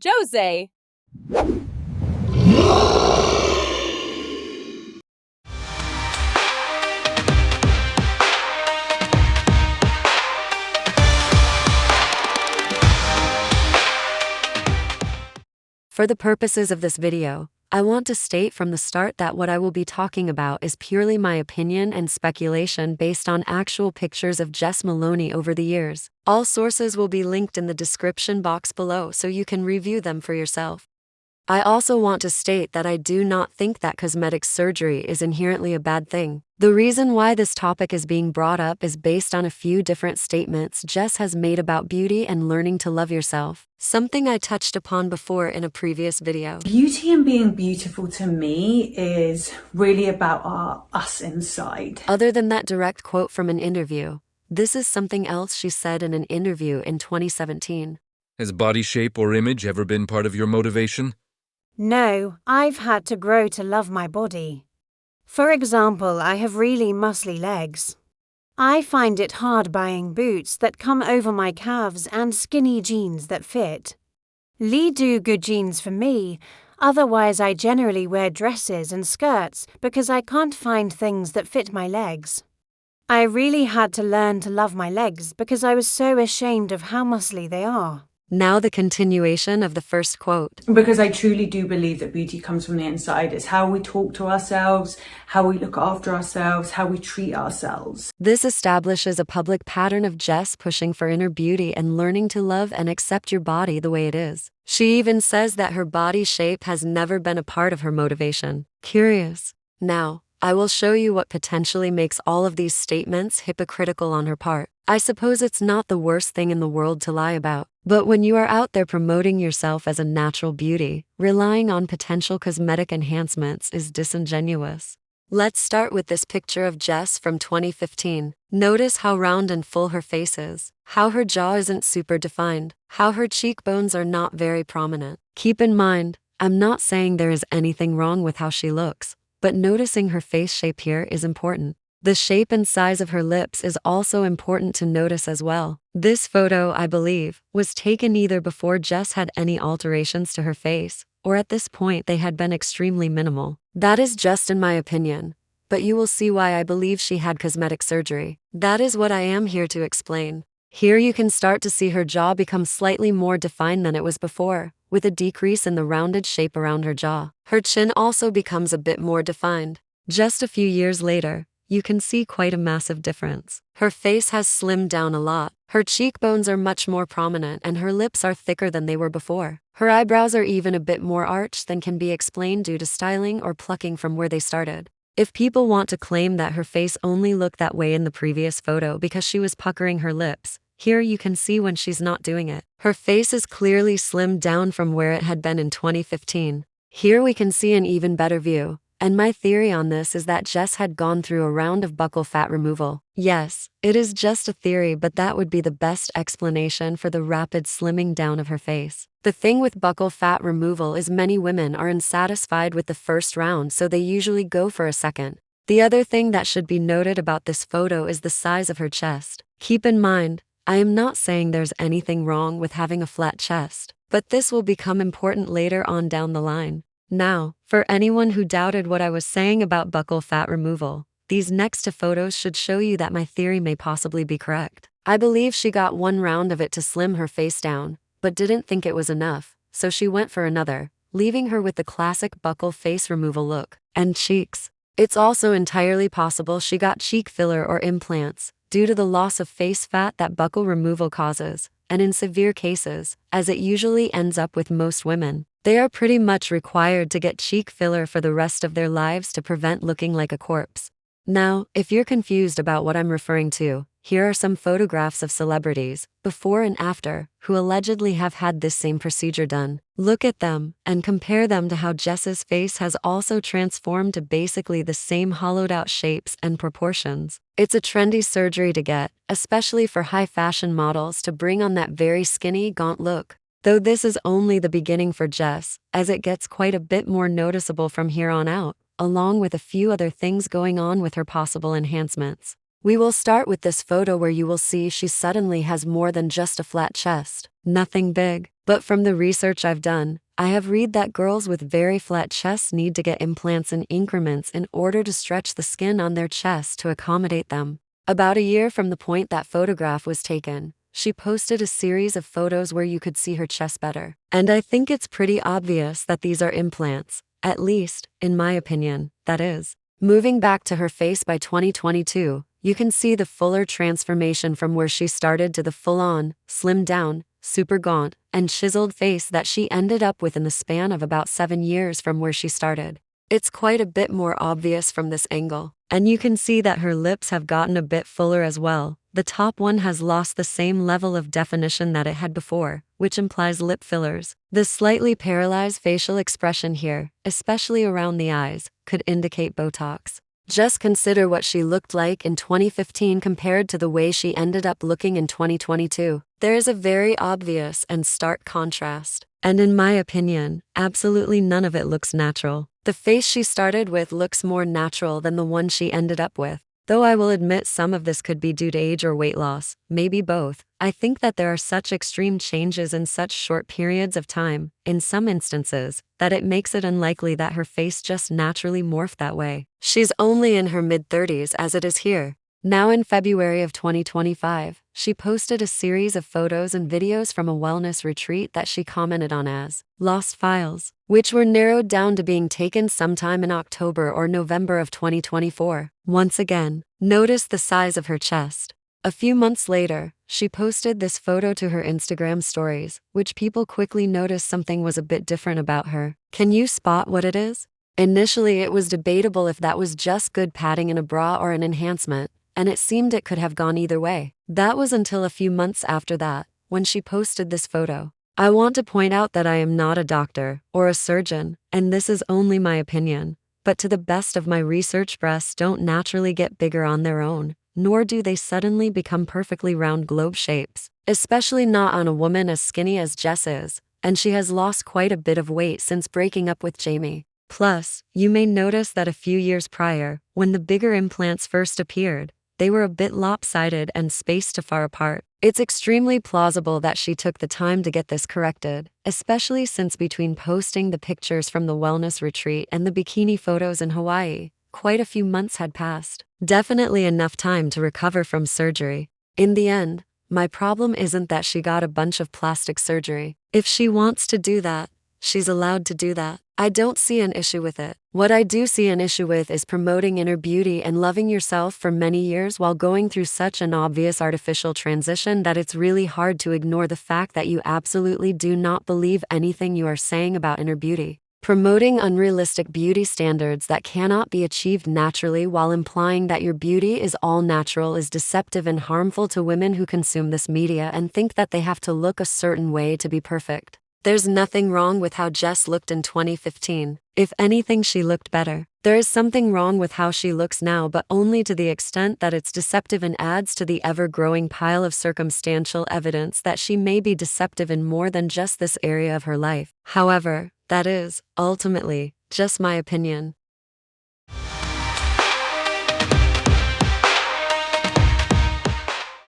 Jose. For the purposes of this video, I want to state from the start that what I will be talking about is purely my opinion and speculation based on actual pictures of Jess Moloney over the years. All sources will be linked in the description box below so you can review them for yourself. I also want to state that I do not think that cosmetic surgery is inherently a bad thing. The reason why this topic is being brought up is based on a few different statements Jess has made about beauty and learning to love yourself, something I touched upon before in a previous video. Beauty and being beautiful to me is really about us inside. Other than that direct quote from an interview, this is something else she said in an interview in 2017. Has body shape or image ever been part of your motivation? No, I've had to grow to love my body. For example, I have really muscly legs. I find it hard buying boots that come over my calves and skinny jeans that fit. Lee do good jeans for me, otherwise I generally wear dresses and skirts because I can't find things that fit my legs. I really had to learn to love my legs because I was so ashamed of how muscly they are. Now the continuation of the first quote. Because I truly do believe that beauty comes from the inside. It's how we talk to ourselves, how we look after ourselves, how we treat ourselves. This establishes a public pattern of Jess pushing for inner beauty and learning to love and accept your body the way it is. She even says that her body shape has never been a part of her motivation. Curious. Now, I will show you what potentially makes all of these statements hypocritical on her part. I suppose it's not the worst thing in the world to lie about. But when you are out there promoting yourself as a natural beauty, relying on potential cosmetic enhancements is disingenuous. Let's start with this picture of Jess from 2015. Notice how round and full her face is, how her jaw isn't super defined, how her cheekbones are not very prominent. Keep in mind, I'm not saying there is anything wrong with how she looks, but noticing her face shape here is important. The shape and size of her lips is also important to notice as well. This photo, I believe, was taken either before Jess had any alterations to her face, or at this point they had been extremely minimal. That is just in my opinion, but you will see why I believe she had cosmetic surgery. That is what I am here to explain. Here you can start to see her jaw become slightly more defined than it was before, with a decrease in the rounded shape around her jaw. Her chin also becomes a bit more defined. Just a few years later, you can see quite a massive difference. Her face has slimmed down a lot. Her cheekbones are much more prominent and her lips are thicker than they were before. Her eyebrows are even a bit more arched than can be explained due to styling or plucking from where they started. If people want to claim that her face only looked that way in the previous photo because she was puckering her lips, here you can see when she's not doing it. Her face is clearly slimmed down from where it had been in 2015. Here we can see an even better view. And my theory on this is that Jess had gone through a round of buccal fat removal. Yes, it is just a theory, but that would be the best explanation for the rapid slimming down of her face. The thing with buccal fat removal is many women are unsatisfied with the first round, so they usually go for a second. The other thing that should be noted about this photo is the size of her chest. Keep in mind, I am not saying there's anything wrong with having a flat chest, but this will become important later on down the line. Now, for anyone who doubted what I was saying about buccal fat removal, these next two photos should show you that my theory may possibly be correct. I believe she got one round of it to slim her face down, but didn't think it was enough, so she went for another, leaving her with the classic buccal face removal look. And cheeks. It's also entirely possible she got cheek filler or implants, due to the loss of face fat that buccal removal causes, and in severe cases, as it usually ends up with most women, they are pretty much required to get cheek filler for the rest of their lives to prevent looking like a corpse. Now, if you're confused about what I'm referring to, here are some photographs of celebrities, before and after, who allegedly have had this same procedure done. Look at them, and compare them to how Jess's face has also transformed to basically the same hollowed-out shapes and proportions. It's a trendy surgery to get, especially for high-fashion models to bring on that very skinny, gaunt look. Though this is only the beginning for Jess, as it gets quite a bit more noticeable from here on out, along with a few other things going on with her possible enhancements. We will start with this photo where you will see she suddenly has more than just a flat chest. Nothing big, But from the research I've done, I have read that girls with very flat chests need to get implants in increments in order to stretch the skin on their chest to accommodate them. About a year from the point that photograph was taken, she posted a series of photos where you could see her chest better. And I think it's pretty obvious that these are implants, at least, in my opinion, that is. Moving back to her face by 2022, you can see the fuller transformation from where she started to the full-on, slimmed down, super gaunt, and chiseled face that she ended up with in the span of about 7 years from where she started. It's quite a bit more obvious from this angle. And you can see that her lips have gotten a bit fuller as well. The top one has lost the same level of definition that it had before, which implies lip fillers. The slightly paralyzed facial expression here, especially around the eyes, could indicate Botox. Just consider what she looked like in 2015 compared to the way she ended up looking in 2022. There is a very obvious and stark contrast. And in my opinion, absolutely none of it looks natural. The face she started with looks more natural than the one she ended up with. Though I will admit some of this could be due to age or weight loss, maybe both. I think that there are such extreme changes in such short periods of time, in some instances, that it makes it unlikely that her face just naturally morphed that way. She's only in her mid-30s as it is here. Now in February of 2025, she posted a series of photos and videos from a wellness retreat that she commented on as lost files, which were narrowed down to being taken sometime in October or November of 2024. Once again, notice the size of her chest. A few months later, she posted this photo to her Instagram stories, which people quickly noticed something was a bit different about her. Can you spot what it is? Initially, it was debatable if that was just good padding in a bra or an enhancement, and it seemed it could have gone either way. That was until a few months after that, when she posted this photo. I want to point out that I am not a doctor or a surgeon, and this is only my opinion, but to the best of my research, breasts don't naturally get bigger on their own, nor do they suddenly become perfectly round globe shapes, especially not on a woman as skinny as Jess is, and she has lost quite a bit of weight since breaking up with Jamie. Plus, you may notice that a few years prior, when the bigger implants first appeared, they were a bit lopsided and spaced too far apart. It's extremely plausible that she took the time to get this corrected, especially since between posting the pictures from the wellness retreat and the bikini photos in Hawaii, quite a few months had passed. Definitely enough time to recover from surgery. In the end, my problem isn't that she got a bunch of plastic surgery. If she wants to do that, she's allowed to do that. I don't see an issue with it. What I do see an issue with is promoting inner beauty and loving yourself for many years while going through such an obvious artificial transition that it's really hard to ignore the fact that you absolutely do not believe anything you are saying about inner beauty. Promoting unrealistic beauty standards that cannot be achieved naturally while implying that your beauty is all natural is deceptive and harmful to women who consume this media and think that they have to look a certain way to be perfect. There's nothing wrong with how Jess looked in 2015. If anything, she looked better. There is something wrong with how she looks now, but only to the extent that it's deceptive and adds to the ever-growing pile of circumstantial evidence that she may be deceptive in more than just this area of her life. However, that is, ultimately, just my opinion.